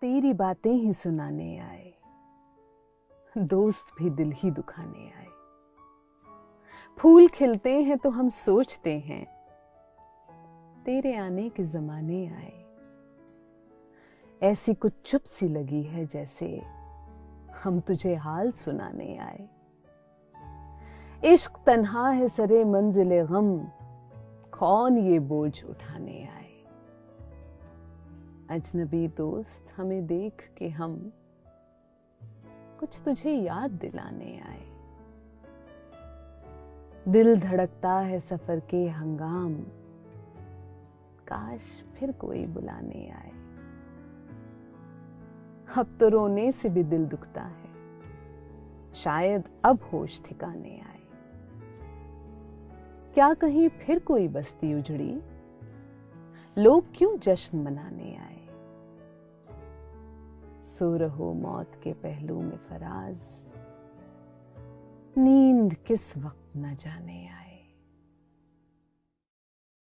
तेरी बातें ही सुनाने आए, दोस्त भी दिल ही दुखाने आए। फूल खिलते हैं तो हम सोचते हैं तेरे आने के जमाने आए। ऐसी कुछ चुप सी लगी है जैसे हम तुझे हाल सुनाने आए। इश्क तन्हा है सरे मंजिले गम, कौन ये बोझ उठाने आए। अजनबी दोस्त हमें देख के हम कुछ तुझे याद दिलाने आए। दिल धड़कता है सफर के हंगाम, काश फिर कोई बुलाने आए। अब तो रोने से भी दिल दुखता है, शायद अब होश ठिकाने आए। क्या कहीं फिर कोई बस्ती उजड़ी, लोग क्यों जश्न मनाने आए। सो रहो मौत के पहलू में फराज, नींद किस वक्त न जाने आए।